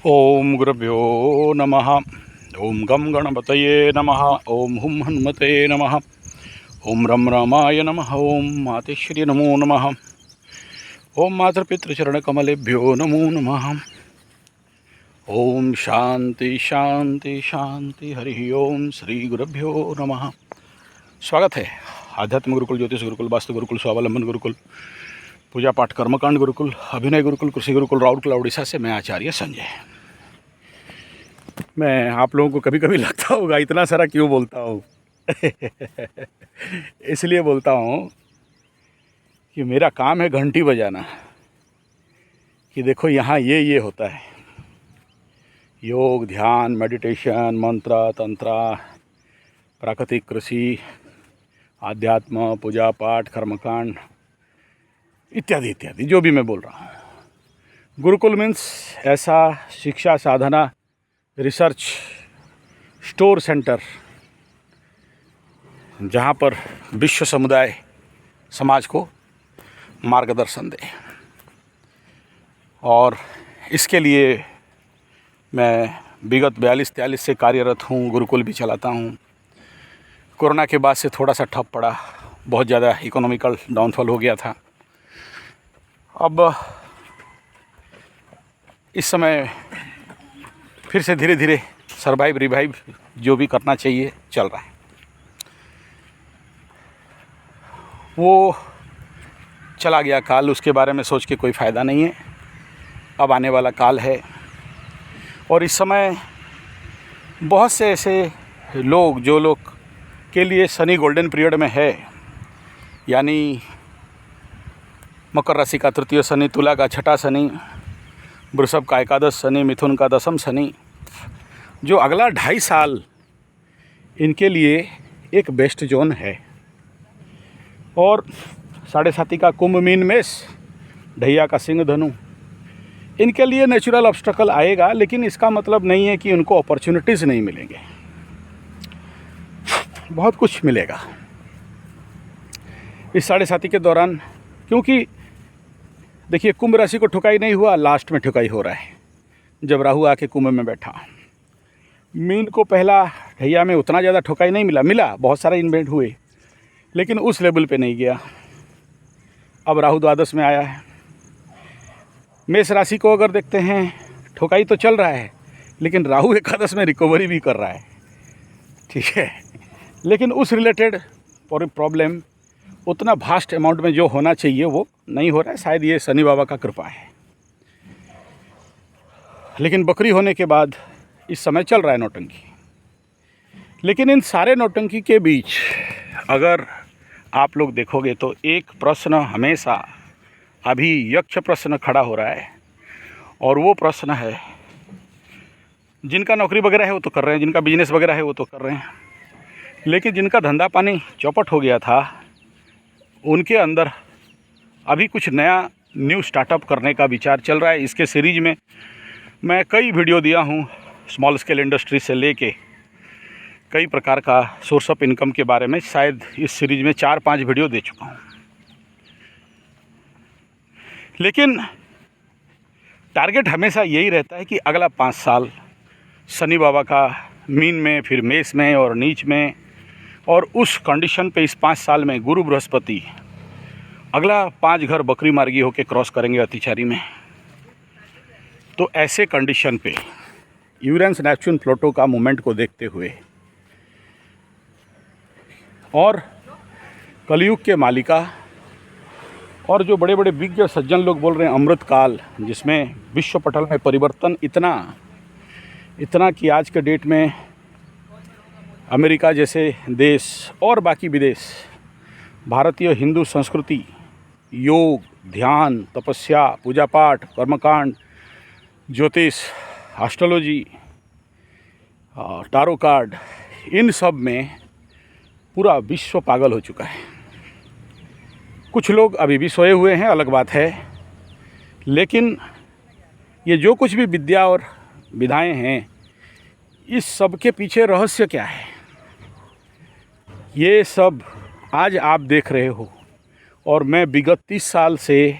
ओम गुरुभ्यो नमः। ओम गम गणपतये नमः। ओम हुम हनुमते नमः। ओम रम रामाय नमः। ओम मातेश्वरी नमो नमः। ओम मातृपितृचरणकमलेभ्यो नमो नमः। ओम शांति शांति शांति। हरि ओम श्री गुरुभ्यो नमः। स्वागत है आध्यात्म गुरुकुल, ज्योतिष गुरुकुल, वास्तु गुरुकुल, स्वावलंबन गुरुकुल, पूजा पाठ कर्मकांड गुरुकुल, अभिनय गुरुकुल, कृषि गुरुकुल, राउरकेला उड़ीसा से मैं आचार्य संजय। मैं आप लोगों को कभी कभी लगता होगा इतना सारा क्यों बोलता हूँ। इसलिए बोलता हूँ कि मेरा काम है घंटी बजाना, कि देखो यहाँ ये होता है। योग, ध्यान, मेडिटेशन, मंत्र, तंत्र, प्राकृतिक कृषि, आध्यात्म, पूजा पाठ, कर्मकांड इत्यादि इत्यादि, जो भी मैं बोल रहा हूँ। गुरुकुल मीन्स ऐसा शिक्षा, साधना, रिसर्च स्टोर सेंटर जहाँ पर विश्व समुदाय समाज को मार्गदर्शन दे। और इसके लिए मैं विगत 42-43 से कार्यरत हूँ। गुरुकुल भी चलाता हूँ। कोरोना के बाद से थोड़ा सा ठप पड़ा, बहुत ज़्यादा इकोनॉमिकल डाउनफॉल हो गया था। अब इस समय फिर से धीरे धीरे सर्वाइव रिवाइव जो भी करना चाहिए चल रहा है। वो चला गया काल, उसके बारे में सोच के कोई फ़ायदा नहीं है। अब आने वाला काल है और इस समय बहुत से ऐसे लोग जो लोग के लिए शनि गोल्डन पीरियड में है, यानी मकर राशि का तृतीय शनि, तुला का छठा शनि, वृषभ का एकादश शनि, मिथुन का दशम शनि, जो अगला 2.5 साल इनके लिए एक बेस्ट जोन है। और 7.5 का कुंभ मीन मेष, ढैया का सिंह धनु, इनके लिए नेचुरल ऑब्स्टकल आएगा, लेकिन इसका मतलब नहीं है कि उनको अपॉर्चुनिटीज़ नहीं मिलेंगे। बहुत कुछ मिलेगा इस 7.5 के दौरान, क्योंकि देखिए कुंभ राशि को ठुकाई नहीं हुआ, लास्ट में ठुकाई हो रहा है जब राहु आके कुंभ में बैठा। मीन को पहला ढैया में उतना ज़्यादा ठुकाई नहीं मिला, बहुत सारे इन्वेंट हुए, लेकिन उस लेवल पे नहीं गया। अब राहु द्वादश में आया है। मेष राशि को अगर देखते हैं, ठुकाई तो चल रहा है, लेकिन राहु एकादश में रिकवरी भी कर रहा है, ठीक है। लेकिन उस रिलेटेड प्रॉब्लम उतना भास्ट अमाउंट में जो होना चाहिए वो नहीं हो रहा है। शायद ये शनि बाबा का कृपा है। लेकिन बकरी होने के बाद इस समय चल रहा है नौटंकी। लेकिन इन सारे नौटंकी के बीच अगर आप लोग देखोगे तो एक प्रश्न हमेशा अभी यक्ष प्रश्न खड़ा हो रहा है, और वो प्रश्न है, जिनका नौकरी वगैरह है वो तो कर रहे हैं, जिनका बिजनेस वगैरह है वो तो कर रहे हैं, लेकिन जिनका धंधा पानी चौपट हो गया था, उनके अंदर अभी कुछ नया न्यू स्टार्टअप करने का विचार चल रहा है। इसके सीरीज में मैं कई वीडियो दिया हूँ, स्मॉल स्केल इंडस्ट्री से लेके कई प्रकार का सोर्स ऑफ इनकम के बारे में। शायद इस सीरीज में 4-5 वीडियो दे चुका हूँ। लेकिन टारगेट हमेशा यही रहता है कि अगला 5 साल शनि बाबा का मीन में, फिर मेष में और नीच में, और उस कंडीशन पे इस 5 साल में गुरु बृहस्पति अगला 5 घर बकरी मार्गी होके क्रॉस करेंगे अतिचारी में। तो ऐसे कंडीशन पे यूरेनस, नेपच्यून, प्लूटो का मूवमेंट को देखते हुए और कलयुग के मालिका और जो बड़े बड़े विज्ञ सज्जन लोग बोल रहे हैं अमृत काल, जिसमें विश्व पटल में परिवर्तन इतना कि आज के डेट में अमेरिका जैसे देश और बाकी विदेश भारतीय हिंदू संस्कृति, योग, ध्यान, तपस्या, पूजा पाठ, कर्मकांड, ज्योतिष, एस्ट्रोलॉजी, टारो कार्ड, इन सब में पूरा विश्व पागल हो चुका है। कुछ लोग अभी भी सोए हुए हैं, अलग बात है, लेकिन ये जो कुछ भी विद्या और विधाएं हैं, इस सब के पीछे रहस्य क्या है, ये सब आज आप देख रहे हो। और मैं विगत 30 साल से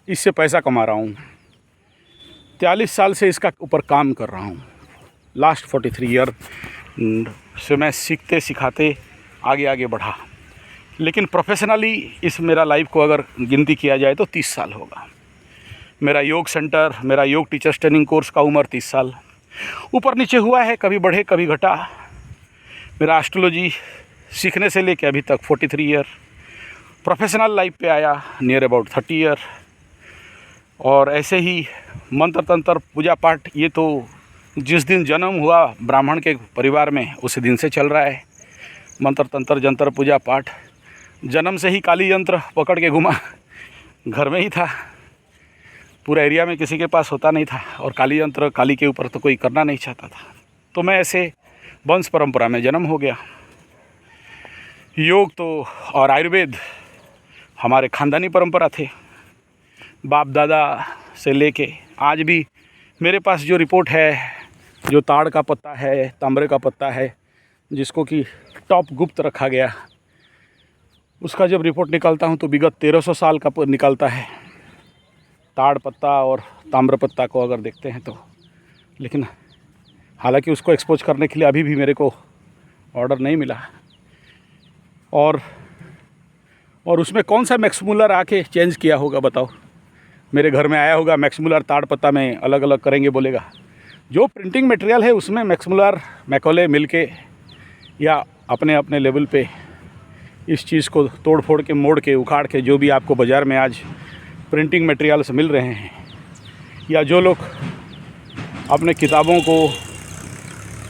इससे पैसा कमा रहा हूँ। 43 साल से इसका ऊपर काम कर रहा हूँ। लास्ट 43 ईयर से मैं सीखते सिखाते आगे आगे बढ़ा। लेकिन प्रोफेशनली इस मेरा लाइफ को अगर गिनती किया जाए तो 30 साल होगा। मेरा योग सेंटर, मेरा योग टीचर्स ट्रेनिंग कोर्स का उम्र 30 साल ऊपर नीचे हुआ है, कभी बढ़े कभी घटा। मेरा एस्ट्रोलॉजी सीखने से लेके अभी तक 43 ईयर। प्रोफेशनल लाइफ पे आया नियर अबाउट 30 ईयर। और ऐसे ही मंत्र तंत्र पूजा पाठ, ये तो जिस दिन जन्म हुआ ब्राह्मण के परिवार में उसी दिन से चल रहा है। मंत्र तंत्र जंतर पूजा पाठ, जन्म से ही काली यंत्र पकड़ के घुमा, घर में ही था, पूरा एरिया में किसी के पास होता नहीं था। और काली यंत्र, काली के ऊपर तो कोई करना नहीं चाहता था। तो मैं ऐसे वंश परंपरा में जन्म हो गया। योग तो और आयुर्वेद हमारे ख़ानदानी परंपरा थे, बाप दादा से लेके आज भी। मेरे पास जो रिपोर्ट है, जो ताड़ का पत्ता है, तांबरे का पत्ता है, जिसको कि टॉप गुप्त रखा गया, उसका जब रिपोर्ट निकालता हूँ तो विगत 1300 साल का निकलता है। ताड़ पत्ता और ताम्र पत्ता को अगर देखते हैं तो, लेकिन हालांकि उसको एक्सपोज करने के लिए अभी भी मेरे को ऑर्डर नहीं मिला। और उसमें कौन सा मैक्समुलर आके चेंज किया होगा बताओ? मेरे घर में आया होगा मैक्समुलर ताड़ पत्ता में अलग अलग करेंगे बोलेगा। जो प्रिंटिंग मटेरियल है उसमें मैक्समुलर मैकोले मिलके या अपने अपने लेवल पे इस चीज़ को तोड़ फोड़ के, मोड़ के, उखाड़ के, जो भी आपको बाज़ार में आज प्रिंटिंग मटेरियल्स मिल रहे हैं, या जो लोग अपने किताबों को,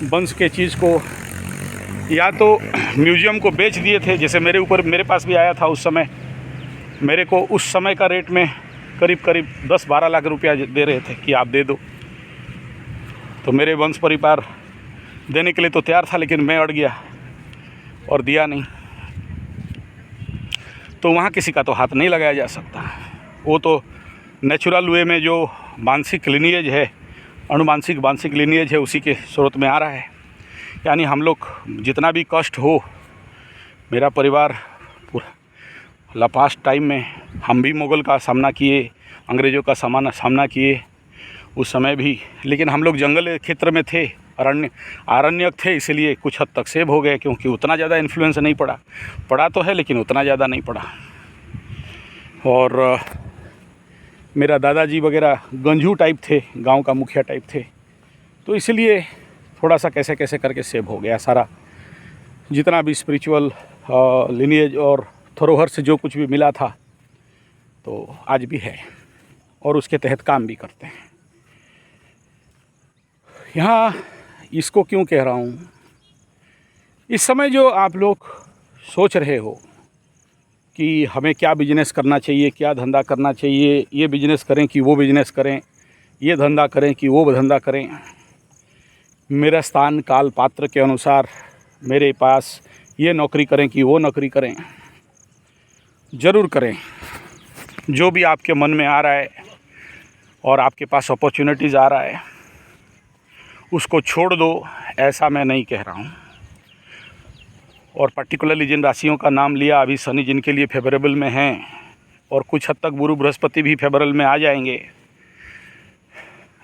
वंश के चीज़ को या तो म्यूज़ियम को बेच दिए थे, जैसे मेरे पास भी आया था उस समय। मेरे को उस समय का रेट में करीब 10-12 लाख रुपया दे रहे थे कि आप दे दो। तो मेरे वंश परिवार देने के लिए तो तैयार था, लेकिन मैं अड़ गया और दिया नहीं। तो वहाँ किसी का तो हाथ नहीं लगाया जा सकता। वो तो नेचुरल वे में जो मानसिक लिनिएज है, अनुमानसिक मानसिक लिनिएज है, उसी के स्रोत में आ रहा है। यानी हम लोग जितना भी कष्ट हो, मेरा परिवार पूरा पास्ट टाइम में हम भी मुग़ल का सामना किए, अंग्रेज़ों का सामना किए उस समय भी। लेकिन हम लोग जंगल क्षेत्र में थे, आरण्यक थे, इसलिए कुछ हद तक सेव हो गए, क्योंकि उतना ज़्यादा इन्फ्लुएंस नहीं पड़ा तो है, लेकिन उतना ज़्यादा नहीं पड़ा। और मेरा दादाजी वगैरह गंजू टाइप थे, गांव का मुखिया टाइप थे, तो इसलिए थोड़ा सा कैसे कैसे करके सेव हो गया सारा। जितना भी स्पिरिचुअल लिनिएज और धरोहर से जो कुछ भी मिला था, तो आज भी है और उसके तहत काम भी करते हैं। यहाँ इसको क्यों कह रहा हूँ? इस समय जो आप लोग सोच रहे हो कि हमें क्या बिजनेस करना चाहिए, क्या धंधा करना चाहिए, ये बिजनेस करें कि वो बिजनेस करें, ये धंधा करें कि वो धंधा करें, मेरा स्थान काल पात्र के अनुसार मेरे पास ये नौकरी करें कि वो नौकरी करें, ज़रूर करें। जो भी आपके मन में आ रहा है और आपके पास अपॉर्चुनिटीज़ आ रहा है, उसको छोड़ दो, ऐसा मैं नहीं कह रहा हूँ। और पर्टिकुलरली जिन राशियों का नाम लिया, अभी शनि जिनके लिए फेवरेबल में हैं, और कुछ हद तक गुरु बृहस्पति भी फेवरेबल में आ जाएंगे।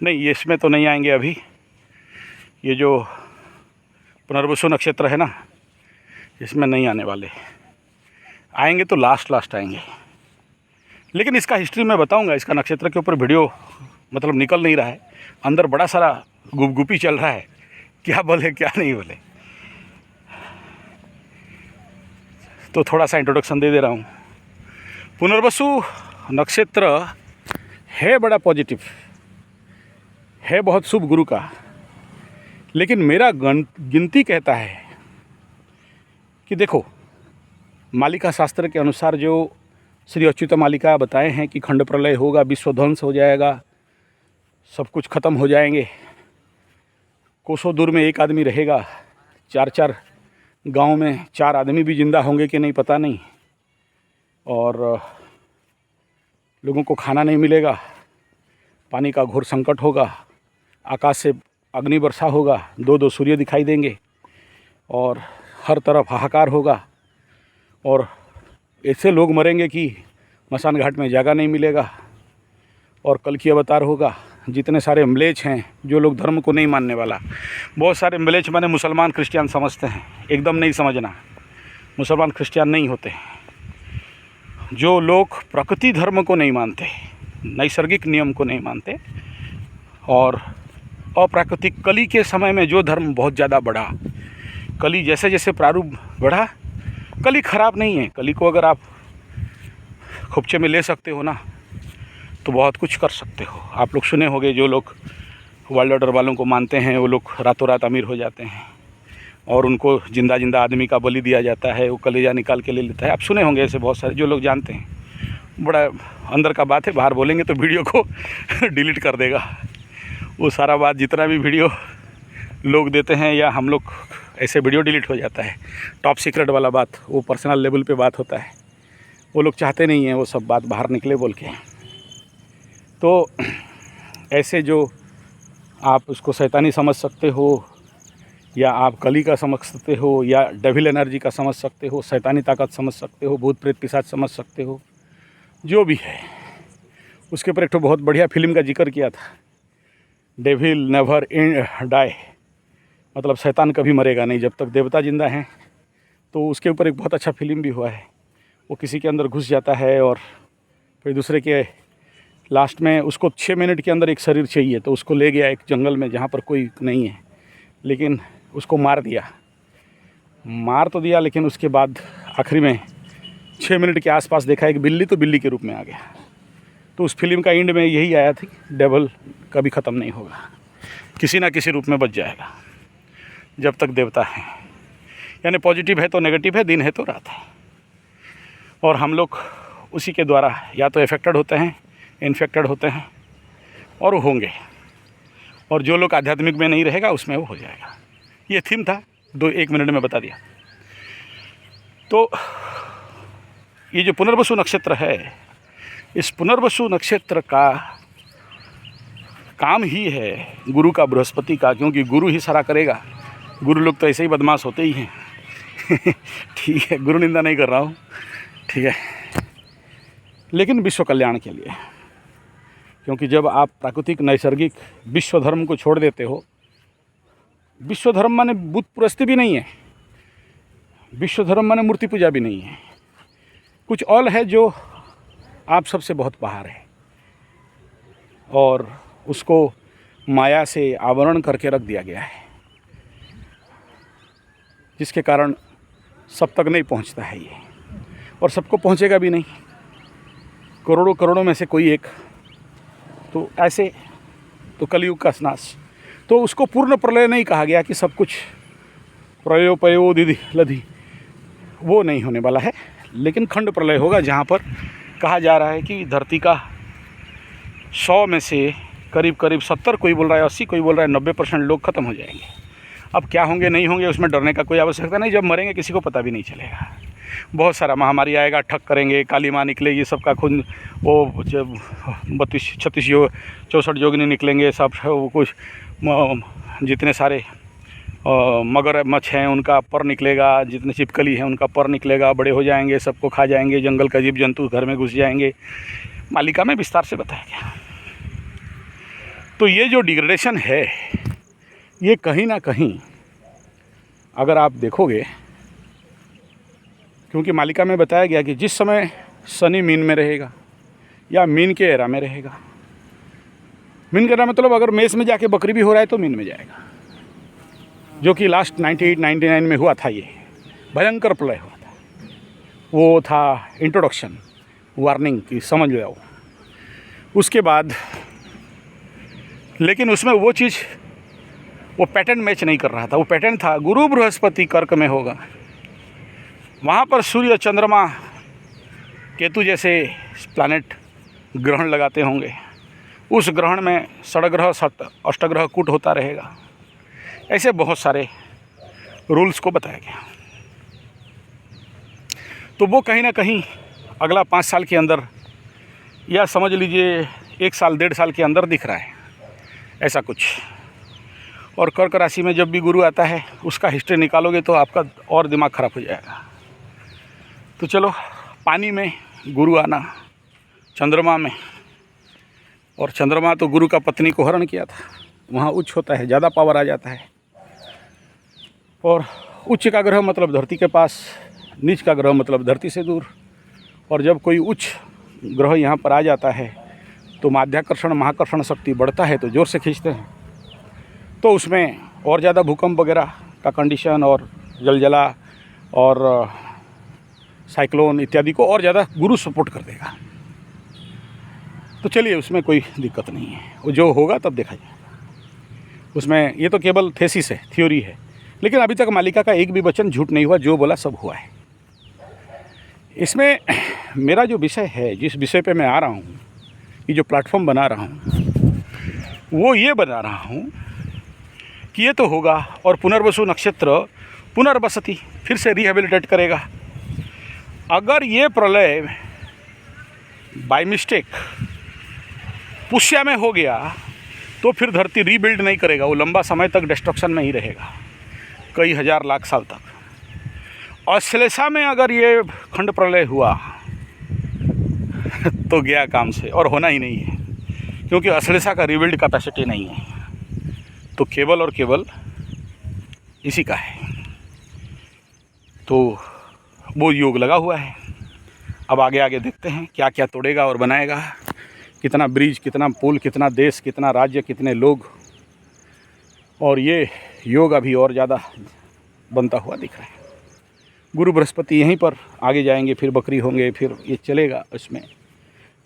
नहीं, ये इसमें तो नहीं आएंगे अभी। ये जो पुनर्वसु नक्षत्र है ना, इसमें नहीं आने वाले, आएंगे तो लास्ट आएंगे। लेकिन इसका हिस्ट्री मैं बताऊंगा। इसका नक्षत्र के ऊपर वीडियो मतलब निकल नहीं रहा है, अंदर बड़ा सारा गुपगुपी चल रहा है, क्या बोले क्या नहीं बोले। तो थोड़ा सा इंट्रोडक्शन दे रहा हूँ। पुनर्वसु नक्षत्र है बड़ा पॉजिटिव, है बहुत शुभ गुरु का, लेकिन मेरा गिनती कहता है कि देखो, मालिका शास्त्र के अनुसार जो श्री अच्युत मालिका बताए हैं कि खंड प्रलय होगा, विश्व ध्वंस हो जाएगा, सब कुछ ख़त्म हो जाएंगे, कोसों दूर में एक आदमी रहेगा, 4 गांव में 4 आदमी भी ज़िंदा होंगे कि नहीं पता नहीं, और लोगों को खाना नहीं मिलेगा, पानी का घोर संकट होगा, आकाश से अग्नि वर्षा होगा, 2 सूर्य दिखाई देंगे, और हर तरफ हाहाकार होगा, और ऐसे लोग मरेंगे कि मसान घाट में जगह नहीं मिलेगा, और कल की अवतार होगा, जितने सारे म्लेच्छ हैं, जो लोग धर्म को नहीं मानने वाला, बहुत सारे म्लेच्छ माने मुसलमान क्रिश्चियन समझते हैं, एकदम नहीं समझना। मुसलमान क्रिश्चियन नहीं होते। जो लोग प्रकृति धर्म को नहीं मानते, नैसर्गिक नियम को नहीं मानते, और अप्राकृतिक कली के समय में जो धर्म बहुत ज़्यादा बढ़ा, कली जैसे जैसे प्रारूप बढ़ा, कली ख़राब नहीं है। कली को अगर आप खुपचे में ले सकते हो ना, तो बहुत कुछ कर सकते हो। आप लोग सुने होंगे, जो लोग वर्ल्ड ऑर्डर वालों को मानते हैं, वो लोग रातों रात अमीर हो जाते हैं, और उनको जिंदा जिंदा आदमी का बलि दिया जाता है, वो कलेजा निकाल के ले लेता है। आप सुने होंगे ऐसे बहुत सारे, जो लोग जानते हैं। बड़ा अंदर का बात है, बाहर बोलेंगे तो वीडियो को डिलीट कर देगा। वो सारा बात, जितना भी वीडियो लोग देते हैं या हम लोग ऐसे, वीडियो डिलीट हो जाता है। टॉप सीक्रेट वाला बात, वो पर्सनल लेवल पे बात होता है। वो लोग चाहते नहीं हैं वो सब बात बाहर निकले बोल के। तो ऐसे जो आप उसको शैतानी समझ सकते हो, या आप कली का समझ सकते हो, या डेविल एनर्जी का समझ सकते हो, शैतानी ताकत समझ सकते हो, भूत प्रेत पिशाच समझ सकते हो, जो भी है। उसके ऊपर एक तो बहुत बढ़िया फिल्म का जिक्र किया था, डेविल नेवर डाई, मतलब शैतान कभी मरेगा नहीं जब तक देवता जिंदा हैं। तो उसके ऊपर एक बहुत अच्छा फिल्म भी हुआ है। वो किसी के अंदर घुस जाता है, और फिर दूसरे के लास्ट में उसको 6 मिनट के अंदर एक शरीर चाहिए, तो उसको ले गया एक जंगल में जहाँ पर कोई नहीं है, लेकिन उसको मार तो दिया, लेकिन उसके बाद आखिरी में 6 मिनट के आसपास देखा एक बिल्ली, तो बिल्ली के रूप में आ गया। तो उस फिल्म का एंड में यही आया था, डेविल कभी ख़त्म नहीं होगा, किसी ना किसी रूप में बच जाएगा जब तक देवता है। यानी पॉजिटिव है तो नेगेटिव है, दिन है तो रात है, और हम लोग उसी के द्वारा या तो इफेक्टेड होते हैं, इन्फेक्टेड होते हैं, और वो होंगे। और जो लोग आध्यात्मिक में नहीं रहेगा, उसमें वो हो जाएगा। ये थीम था, 1 मिनट में बता दिया। तो ये जो पुनर्वसु नक्षत्र है, इस पुनर्वसु नक्षत्र का काम ही है गुरु का, बृहस्पति का, क्योंकि गुरु ही सारा करेगा। गुरु लोग तो ऐसे ही बदमाश होते ही हैं। ठीक है, गुरु निंदा नहीं कर रहा हूँ, ठीक है, लेकिन विश्व कल्याण के लिए। क्योंकि जब आप प्राकृतिक नैसर्गिक विश्व धर्म को छोड़ देते हो, विश्व धर्म माने बुत पुरस्ती भी नहीं है, विश्व धर्म माने मूर्ति पूजा भी नहीं है, कुछ और है जो आप सबसे बहुत बाहर है, और उसको माया से आवरण करके रख दिया गया है, जिसके कारण सब तक नहीं पहुंचता है ये, और सबको पहुंचेगा भी नहीं। करोड़ों करोड़ों में से कोई एक, तो ऐसे तो कलयुग का नाश। तो उसको पूर्ण प्रलय नहीं कहा गया कि सब कुछ प्रयो पयो दीदी लधी, वो नहीं होने वाला है, लेकिन खंड प्रलय होगा, जहाँ पर कहा जा रहा है कि धरती का 100 में से करीब 70, कोई बोल रहा है 80, कोई बोल रहा है 90% लोग ख़त्म हो जाएंगे। अब क्या होंगे नहीं होंगे, उसमें डरने का कोई आवश्यकता नहीं। जब मरेंगे किसी को पता भी नहीं चलेगा। बहुत सारा महामारी आएगा, ठग करेंगे, काली माँ निकलेगी, सबका खून, वो जब 32 36 64 योगिनी निकलेंगे, सब वो कुछ जितने सारे मगरमच्छ हैं उनका पर निकलेगा, जितने छिपकली हैं उनका पर निकलेगा, बड़े हो जाएंगे, सबको खा जाएंगे, जंगल का जीव जंतु घर में घुस जाएंगे। मालिका में विस्तार से बताया गया। तो ये जो डिग्रेडेशन है, ये कहीं ना कहीं अगर आप देखोगे, क्योंकि मालिका में बताया गया कि जिस समय शनि मीन में रहेगा या मीन के एरा में रहेगा, मीन के एरा मतलब अगर मेष में जाके बकरी भी हो रहा है तो मीन में जाएगा, जो कि लास्ट 98-99 में हुआ था। ये भयंकर प्रलय हुआ था। वो था इंट्रोडक्शन, वार्निंग की, समझ लो। उसके बाद लेकिन उसमें वो चीज़, वो पैटर्न मैच नहीं कर रहा था। वो पैटर्न था गुरु बृहस्पति कर्क में होगा, वहाँ पर सूर्य चंद्रमा केतु जैसे प्लैनेट ग्रहण लगाते होंगे, उस ग्रहण में षडग्रह अष्टग्रह कूट होता रहेगा। ऐसे बहुत सारे रूल्स को बताया गया। तो वो कहीं ना कहीं अगला 5 साल के अंदर, या समझ लीजिए 1 साल 1.5 साल के अंदर दिख रहा है ऐसा कुछ। और कर्क राशि में जब भी गुरु आता है, उसका हिस्ट्री निकालोगे तो आपका और दिमाग ख़राब हो जाएगा। तो चलो, पानी में गुरु आना, चंद्रमा में, और चंद्रमा तो गुरु का पत्नी को हरण किया था, वहाँ उच्च होता है, ज़्यादा पावर आ जाता है। और उच्च का ग्रह मतलब धरती के पास, नीच का ग्रह मतलब धरती से दूर। और जब कोई उच्च ग्रह यहाँ पर आ जाता है तो माध्याकर्षण महाकर्षण शक्ति बढ़ता है, तो ज़ोर से खींचते हैं, तो उसमें और ज़्यादा भूकंप वगैरह का कंडीशन और जलजला और साइक्लोन इत्यादि को और ज़्यादा गुरु सपोर्ट कर देगा। तो चलिए, उसमें कोई दिक्कत नहीं है, वो जो होगा तब देखा जाए। उसमें ये तो केवल थेसिस है, थ्योरी है, लेकिन अभी तक मालिका का एक भी वचन झूठ नहीं हुआ, जो बोला सब हुआ है। इसमें मेरा जो विषय है, जिस विषय पे मैं आ रहा हूँ, ये जो प्लेटफॉर्म बना रहा हूँ, वो ये बना रहा हूँ कि ये तो होगा और पुनर्वसु नक्षत्र पुनर्वसति फिर से रिहेबिलिटेट करेगा। अगर ये प्रलय बाय मिस्टेक पुष्या में हो गया तो फिर धरती रीबिल्ड नहीं करेगा, वो लंबा समय तक डिस्ट्रक्शन में ही रहेगा, कई हजार लाख साल तक। अश्लेषा में अगर ये खंड प्रलय हुआ तो गया काम से, और होना ही नहीं है, क्योंकि अश्लेषा का रीबिल्ड कैपेसिटी नहीं है, तो केवल और केवल इसी का है। तो वो योग लगा हुआ है। अब आगे आगे देखते हैं क्या क्या तोड़ेगा और बनाएगा, कितना ब्रिज, कितना पुल, कितना देश, कितना राज्य, कितने लोग। और ये योग अभी और ज़्यादा बनता हुआ दिख रहा है। गुरु बृहस्पति यहीं पर आगे जाएंगे, फिर बकरी होंगे, फिर ये चलेगा उसमें।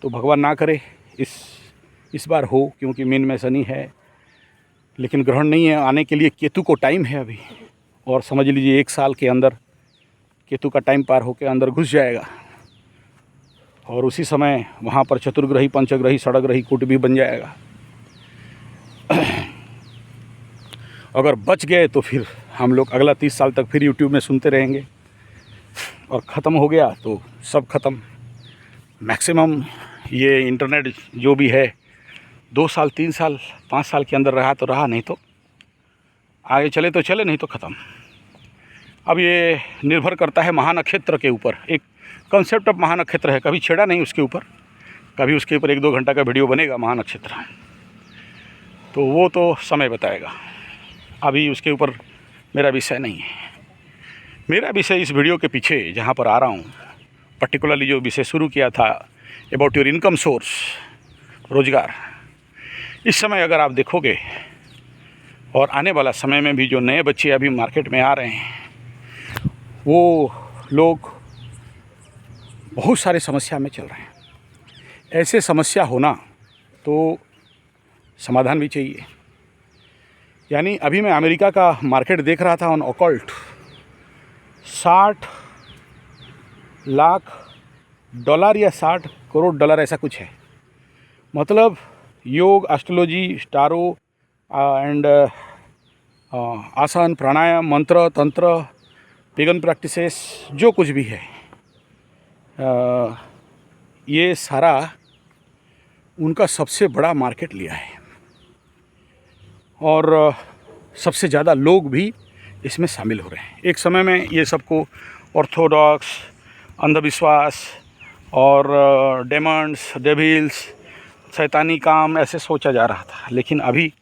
तो भगवान ना करे इस बार हो, क्योंकि मीन में शनि है, लेकिन ग्रहण नहीं है आने के लिए। केतु को टाइम है अभी, और समझ लीजिए 1 साल के अंदर केतु का टाइम पार होकर अंदर घुस जाएगा, और उसी समय वहाँ पर चतुर्ग्रही, पंचग्रही, षडग्रही कूट भी बन जाएगा। अगर बच गए तो फिर हम लोग अगला 30 साल तक फिर यूट्यूब में सुनते रहेंगे, और ख़त्म हो गया तो सब ख़त्म। मैक्सिमम ये इंटरनेट जो भी है 2 साल, 3 साल, 5 साल के अंदर रहा तो रहा, नहीं तो आगे चले तो चले, नहीं तो ख़त्म। अब ये निर्भर करता है महानक्षत्र के ऊपर। एक कंसेप्ट ऑफ महानक्षत्र है, कभी छेड़ा नहीं उसके ऊपर, कभी उसके ऊपर 1-2 घंटा का वीडियो बनेगा महानक्षत्र, तो वो तो समय बताएगा। अभी उसके ऊपर मेरा विषय नहीं है। मेरा विषय इस वीडियो के पीछे जहाँ पर आ रहा हूँ, पर्टिकुलरली जो विषय शुरू किया था अबाउट योर इनकम सोर्स, रोज़गार। इस समय अगर आप देखोगे, और आने वाला समय में भी जो नए बच्चे अभी मार्केट में आ रहे हैं, वो लोग बहुत सारे समस्या में चल रहे हैं। ऐसे समस्या होना तो समाधान भी चाहिए। यानी अभी मैं अमेरिका का मार्केट देख रहा था ऑन ऑकल्ट, $60 लाख या $60 करोड़ ऐसा कुछ है। मतलब योग, एस्ट्रोलॉजी, टारो एंड आसन, प्राणायाम, मंत्र, तंत्र, पेगन प्रैक्टिसेस, जो कुछ भी है, ये सारा उनका सबसे बड़ा मार्केट लिया है। और सबसे ज़्यादा लोग भी इसमें शामिल हो रहे हैं। एक समय में ये सबको ऑर्थोडॉक्स, अंधविश्वास और डेमंस, डेविल्स, शैतानी काम ऐसे सोचा जा रहा था, लेकिन अभी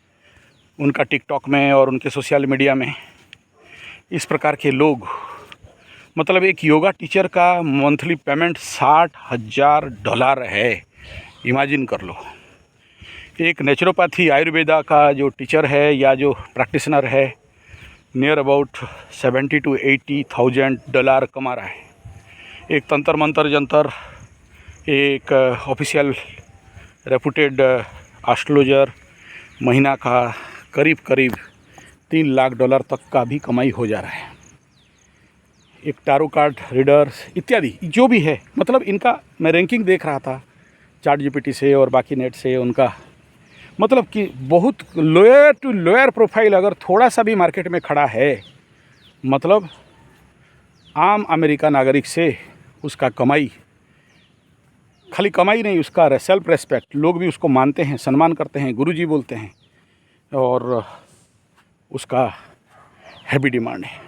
उनका टिकटॉक में और उनके सोशल मीडिया में इस प्रकार के लोग, मतलब एक योगा टीचर का मंथली पेमेंट $60,000 है, इमेजिन कर लो। एक नेचुरोपैथी आयुर्वेदा का जो टीचर है या जो प्रैक्टिशनर है, नियर अबाउट $70,000 to $80,000 कमा रहा है। एक तंत्र मंत्र जंतर, एक ऑफिशियल रेपुटेड एस्ट्रोलॉजर, महीना का करीब $3 लाख तक का भी कमाई हो जा रहा है। एक टारो कार्ड रीडर्स इत्यादि जो भी है, मतलब इनका मैं रैंकिंग देख रहा था चैट जीपीटी से और बाकी नेट से, उनका मतलब कि बहुत लोअर टू लोअर प्रोफाइल अगर थोड़ा सा भी मार्केट में खड़ा है, मतलब आम अमेरिका नागरिक से उसका कमाई, खाली कमाई नहीं, उसका सेल्फ रेस्पेक्ट, लोग भी उसको मानते हैं, सम्मान करते हैं, गुरुजी बोलते हैं, और उसका हैवी डिमांड है।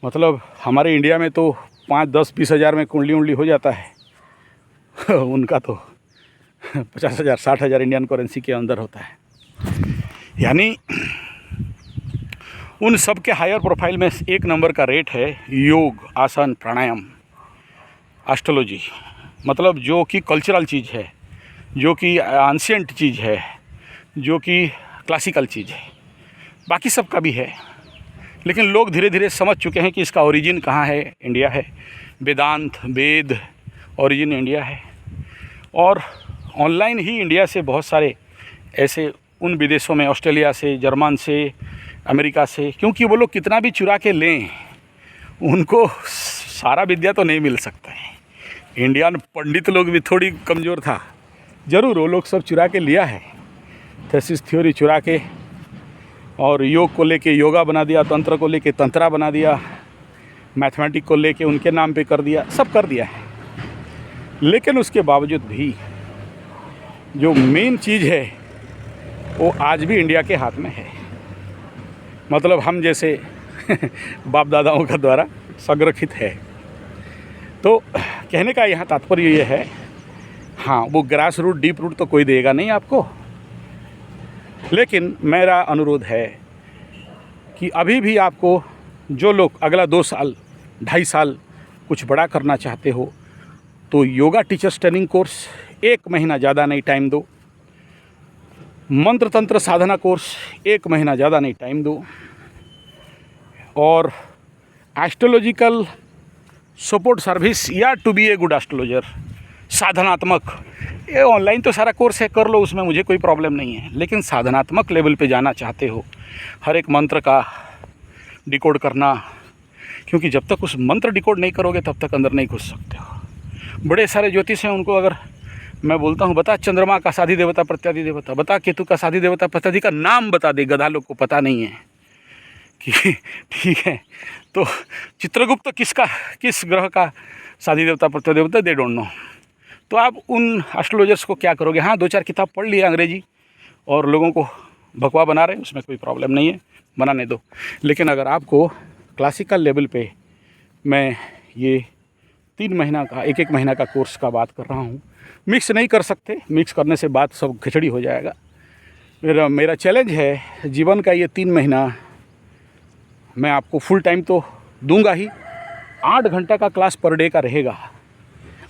मतलब हमारे इंडिया में तो 5, 10, 20 हज़ार में कुंडली हो जाता है उनका तो 50,000 60,000 इंडियन करेंसी के अंदर होता है। यानी उन सब के हायर प्रोफाइल में एक नंबर का रेट है योग, आसन, प्राणायाम, एस्ट्रोलॉजी, मतलब जो कि कल्चरल चीज़ है, जो कि एंशिएंट चीज़ है, जो कि क्लासिकल चीज़ है। बाकी सब का भी है, लेकिन लोग धीरे धीरे समझ चुके हैं कि इसका ओरिजिन कहाँ है, इंडिया है। वेदांत, वेद, ओरिजिन इंडिया है। और ऑनलाइन ही इंडिया से बहुत सारे ऐसे उन विदेशों में, ऑस्ट्रेलिया से, जर्मन से, अमेरिका से, क्योंकि वो लोग कितना भी चुरा के लें उनको सारा विद्या तो नहीं मिल सकता है। इंडियन पंडित लोग भी थोड़ी कमज़ोर था, ज़रूर वो लोग सब चुरा के लिया है, थीसिस थ्योरी चुरा के, और योग को लेके योगा बना दिया, तंत्र को लेके तंत्रा बना दिया, मैथमेटिक को लेके उनके नाम पे कर दिया, सब कर दिया है। लेकिन उसके बावजूद भी जो मेन चीज़ है वो आज भी इंडिया के हाथ में है। मतलब हम जैसे बाप दादाओं का द्वारा संरक्षित है। तो कहने का यहाँ तात्पर्य ये है, हाँ वो ग्रास रूट, डीप रूट तो कोई देगा नहीं आपको, लेकिन मेरा अनुरोध है कि अभी भी आपको, जो लोग अगला 2 साल 2.5 साल कुछ बड़ा करना चाहते हो, तो योगा टीचर्स ट्रेनिंग कोर्स 1 महीना ज़्यादा नहीं टाइम दो, मंत्र तंत्र साधना कोर्स 1 महीना ज़्यादा नहीं टाइम दो, और एस्ट्रोलॉजिकल सपोर्ट सर्विस या to be a good astrologer, साधनात्मक, ये ऑनलाइन तो सारा कोर्स है, कर लो, उसमें मुझे कोई प्रॉब्लम नहीं है। लेकिन साधनात्मक लेवल पे जाना चाहते हो, हर एक मंत्र का डिकोड करना, क्योंकि जब तक उस मंत्र डिकोड नहीं करोगे तब तक अंदर नहीं घुस सकते हो। बड़े सारे ज्योतिष हैं, उनको अगर मैं बोलता हूँ बता चंद्रमा का साधी देवता प्रत्यादि देवता, बता केतु का साधी देवता प्रत्यादि का नाम बता दे, गधा लोग को पता नहीं है कि ठीक है। तो चित्रगुप्त किस ग्रह का साधी देवता प्रत्यादि देवता, दे डोंट नो। तो आप उन एस्ट्रोलॉजर्स को क्या करोगे? हाँ 2-4 किताब पढ़ लिया अंग्रेजी और लोगों को भगवा बना रहे हैं, उसमें कोई प्रॉब्लम नहीं है, बनाने दो। लेकिन अगर आपको क्लासिकल लेवल पे, मैं ये 3 महीना का, 1-1 महीना का कोर्स का बात कर रहा हूँ, मिक्स नहीं कर सकते, मिक्स करने से बात सब खिचड़ी हो जाएगा। मेरा चैलेंज है जीवन का, ये 3 महीना मैं आपको फुल टाइम तो दूंगा ही, 8 घंटा का क्लास पर डे का रहेगा।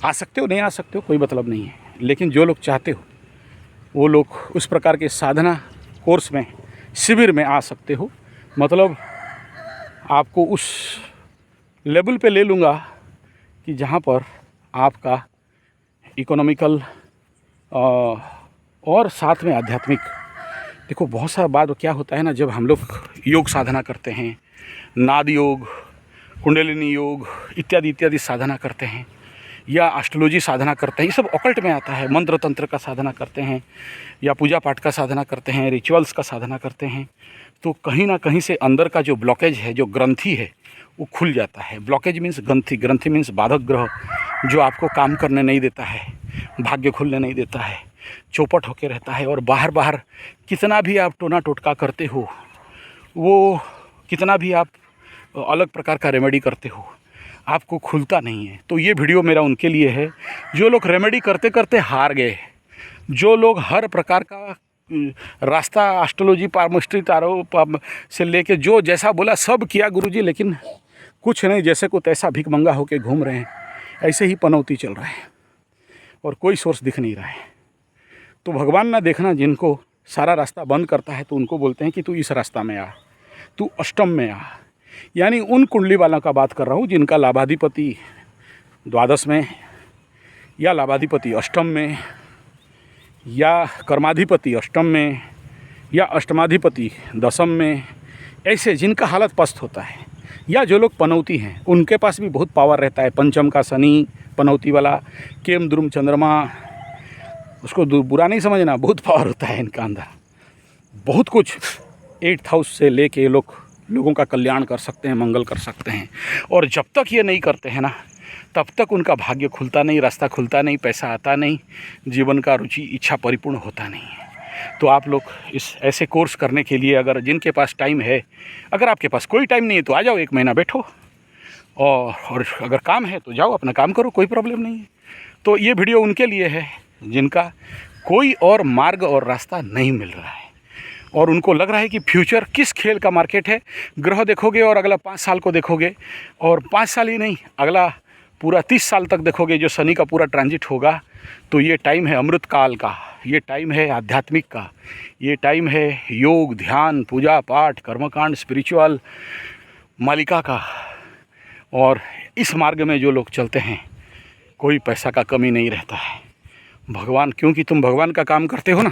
आ सकते हो, नहीं आ सकते हो, कोई मतलब नहीं है, लेकिन जो लोग चाहते हो वो लोग उस प्रकार के साधना कोर्स में, शिविर में आ सकते हो। मतलब आपको उस लेवल पे ले लूँगा कि जहाँ पर आपका इकोनॉमिकल और साथ में आध्यात्मिक, देखो बहुत सारा बात क्या होता है ना, जब हम लोग योग साधना करते हैं, नाद योग, कुंडलिनी योग इत्यादि इत्यादि साधना करते हैं, या एस्ट्रोलॉजी साधना करते हैं, ये सब ऑकल्ट में आता है। मंत्र तंत्र का साधना करते हैं, या पूजा पाठ का साधना करते हैं, रिचुअल्स का साधना करते हैं, तो कहीं ना कहीं से अंदर का जो ब्लॉकेज है, जो ग्रंथि है, वो खुल जाता है। ब्लॉकेज मीन्स ग्रंथि, ग्रंथि मीन्स बाधक ग्रह, जो आपको काम करने नहीं देता है, भाग्य खुलने नहीं देता है, चौपट होके रहता है। और बाहर बाहर कितना भी आप टोना टोटका करते हो, वो कितना भी आप अलग प्रकार का रेमेडी करते हो, आपको खुलता नहीं है। तो ये वीडियो मेरा उनके लिए है जो लोग रेमेडी करते करते हार गए, जो लोग हर प्रकार का रास्ता एस्ट्रोलॉजी, पारमिस्ट्री, तारो से लेके जो जैसा बोला सब किया गुरुजी, लेकिन कुछ नहीं, जैसे को तैसा भिखमंगा होके घूम रहे हैं, ऐसे ही पनौती चल रहा है और कोई सोर्स दिख नहीं रहा है। तो भगवान ना देखना, जिनको सारा रास्ता बंद करता है तो उनको बोलते हैं कि तू इस रास्ता में आ, तू अष्टम में आ। यानी उन कुंडली वालों का बात कर रहा हूँ जिनका लाभाधिपति द्वादश में, या लाभाधिपति अष्टम में, या कर्माधिपति अष्टम में, या अष्टमाधिपति दशम में, ऐसे जिनका हालत पस्त होता है, या जो लोग पनौती हैं, उनके पास भी बहुत पावर रहता है। पंचम का शनि पनौती वाला, केम द्रुम चंद्रमा, उसको बुरा नहीं समझना, बहुत पावर होता है इनका अंदर, बहुत कुछ। 8th हाउस से लेके लोगों का कल्याण कर सकते हैं, मंगल कर सकते हैं। और जब तक ये नहीं करते हैं ना, तब तक उनका भाग्य खुलता नहीं, रास्ता खुलता नहीं, पैसा आता नहीं, जीवन का रुचि इच्छा परिपूर्ण होता नहीं है। तो आप लोग इस ऐसे कोर्स करने के लिए, अगर जिनके पास टाइम है, अगर आपके पास कोई टाइम नहीं है तो आ जाओ, 1 महीना बैठो, और अगर काम है तो जाओ अपना काम करो, कोई प्रॉब्लम नहीं है। तो ये वीडियो उनके लिए है जिनका कोई और मार्ग और रास्ता नहीं मिल रहा है। और उनको लग रहा है कि फ्यूचर किस खेल का मार्केट है। ग्रह देखोगे और अगला 5 साल को देखोगे, और 5 साल ही नहीं, अगला पूरा 30 साल तक देखोगे जो शनि का पूरा ट्रांजिट होगा। तो ये टाइम है अमृत काल का, ये टाइम है आध्यात्मिक का, ये टाइम है योग, ध्यान, पूजा पाठ, कर्मकांड, स्पिरिचुअल मालिका का। और इस मार्ग में जो लोग चलते हैं, कोई पैसा का कमी नहीं रहता है। भगवान, क्योंकि तुम भगवान का काम करते हो ना,